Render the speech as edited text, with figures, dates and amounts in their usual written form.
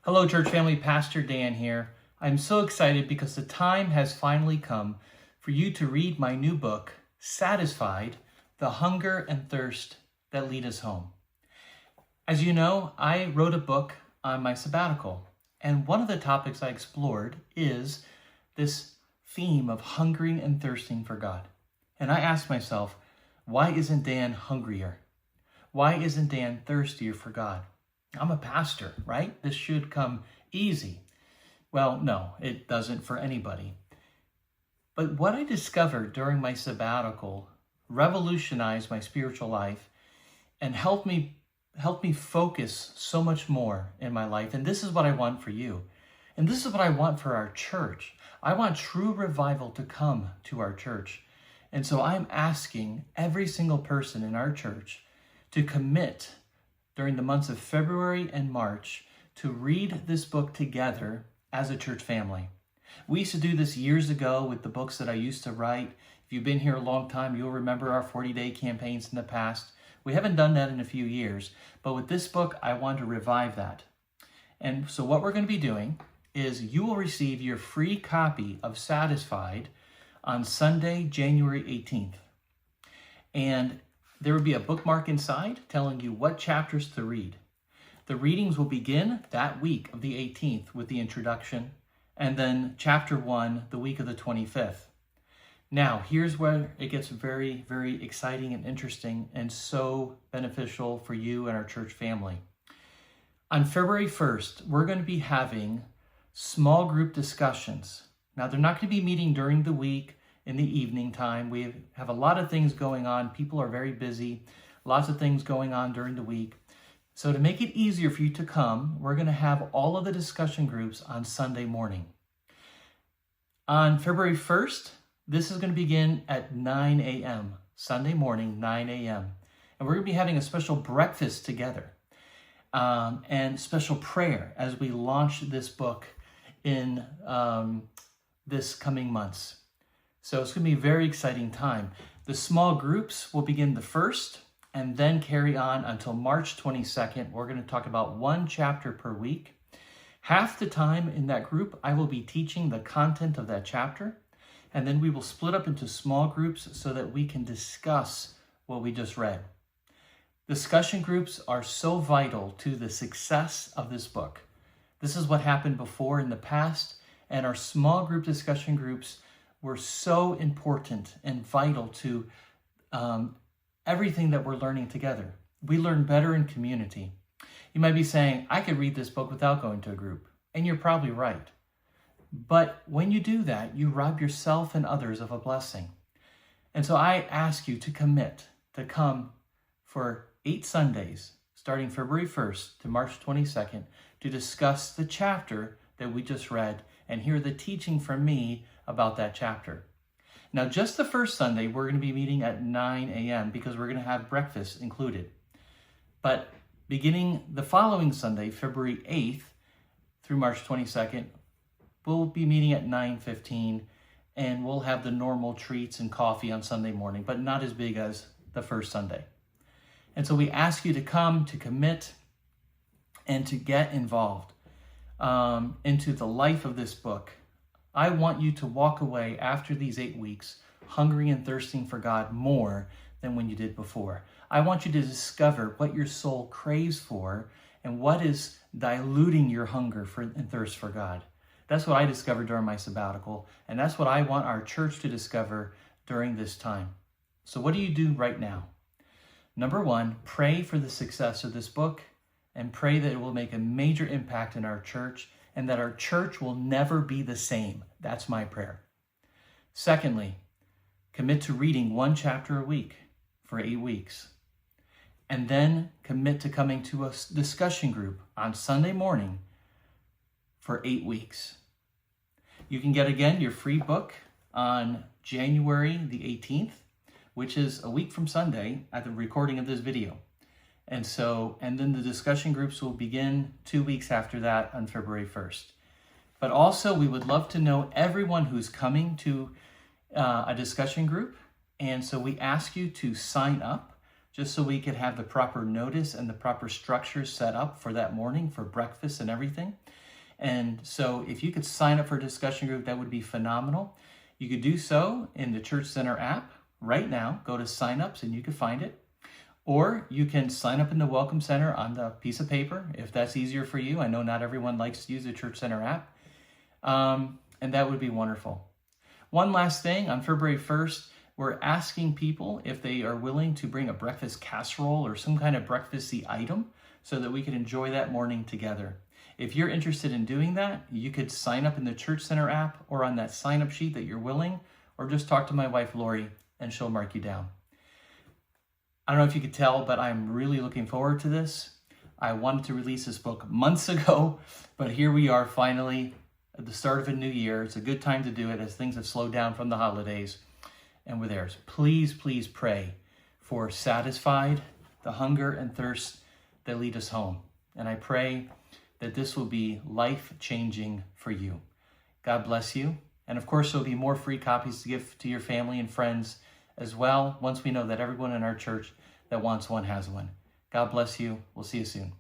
Hello, church family. Pastor Dan here. I'm so excited because the time has finally come for you to read my new book, Satisfied, The Hunger and Thirst That Lead Us Home. As you know, I wrote a book on my sabbatical, and one of the topics I explored is this theme of hungering and thirsting for God. And I asked myself, why isn't Dan hungrier? Why isn't Dan thirstier for God? I'm a pastor, right? This should come easy. Well, no, it doesn't for anybody. But what I discovered during my sabbatical revolutionized my spiritual life and helped me focus so much more in my life. And this is what I want for you. And this is what I want for our church. I want true revival to come to our church. And so I'm asking every single person in our church to commit during the months of February and March to read this book together as a church family. We used to do this years ago with the books that I used to write. If you've been here a long time, you'll remember our 40-day campaigns in the past. We haven't done that in a few years, but with this book, I want to revive that. And so what we're going to be doing is you will receive your free copy of Satisfied on Sunday, January 18th. And there will be a bookmark inside telling you what chapters to read. The readings will begin that week of the 18th with the introduction, and then chapter 1 the week of the 25th. Now, here's where it gets very, very exciting and interesting and so beneficial for you and our church family. On February 1st, we're going to be having small group discussions. Now, they're not going to be meeting during the week in the evening time. We have a lot of things going on. People are very busy. Lots of things going on during the week. So to make it easier for you to come, we're going to have all of the discussion groups on Sunday morning. On February 1st, this is going to begin at 9 a.m., Sunday morning, 9 a.m. And we're going to be having a special breakfast together and special prayer as we launch this book in this coming months. So it's going to be a very exciting time. The small groups will begin the 1st and then carry on until March 22nd. We're going to talk about one chapter per week. Half the time in that group, I will be teaching the content of that chapter, and then we will split up into small groups so that we can discuss what we just read. Discussion groups are so vital to the success of this book. This is what happened before in the past, and our small group discussion groups were so important and vital to everything that we're learning together. We learn better in community. You might be saying, I could read this book without going to a group, and you're probably right. But when you do that, you rob yourself and others of a blessing. And so I ask you to commit to come for 8 Sundays, starting February 1st to March 22nd, to discuss the chapter that we just read and hear the teaching from me about that chapter. Now, just the first Sunday, we're going to be meeting at 9 a.m. because we're going to have breakfast included. But beginning the following Sunday, February 8th through March 22nd, we'll be meeting at 9:15, and we'll have the normal treats and coffee on Sunday morning, but not as big as the first Sunday. And so we ask you to come, to commit, and to get involved into the life of this book. I want you to walk away after these 8 weeks hungry and thirsting for God more than when you did before. I want you to discover what your soul craves for and what is diluting your hunger and thirst for God. That's what I discovered during my sabbatical, and that's what I want our church to discover during this time. So what do you do right now? Number 1, pray for the success of this book and pray that it will make a major impact in our church and that our church will never be the same. That's my prayer. Secondly, commit to reading one chapter a week for 8 weeks. And then commit to coming to a discussion group on Sunday morning for 8 weeks. You can get, again, your free book on January the 18th, which is a week from Sunday at the recording of this video. And then the discussion groups will begin 2 weeks after that on February 1st. But also, we would love to know everyone who's coming to a discussion group. And so we ask you to sign up just so we could have the proper notice and the proper structure set up for that morning for breakfast and everything. And so if you could sign up for a discussion group, that would be phenomenal. You could do so in the Church Center app right now. Go to signups and you can find it. Or you can sign up in the Welcome Center on the piece of paper if that's easier for you. I know not everyone likes to use the Church Center app. And that would be wonderful. One last thing, on February 1st, we're asking people if they are willing to bring a breakfast casserole or some kind of breakfasty item so that we can enjoy that morning together. If you're interested in doing that, you could sign up in the Church Center app or on that sign-up sheet that you're willing, or just talk to my wife, Lori, and she'll mark you down. I don't know if you could tell, but I'm really looking forward to this. I wanted to release this book months ago, but here we are finally at the start of a new year. It's a good time to do it as things have slowed down from the holidays, and we're there. So please, please pray for Satisfied, the hunger and thirst that lead us home. And I pray that this will be life-changing for you. God bless you. And of course, there'll be more free copies to give to your family and friends as well, once we know that everyone in our church that wants one has one. God bless you. We'll see you soon.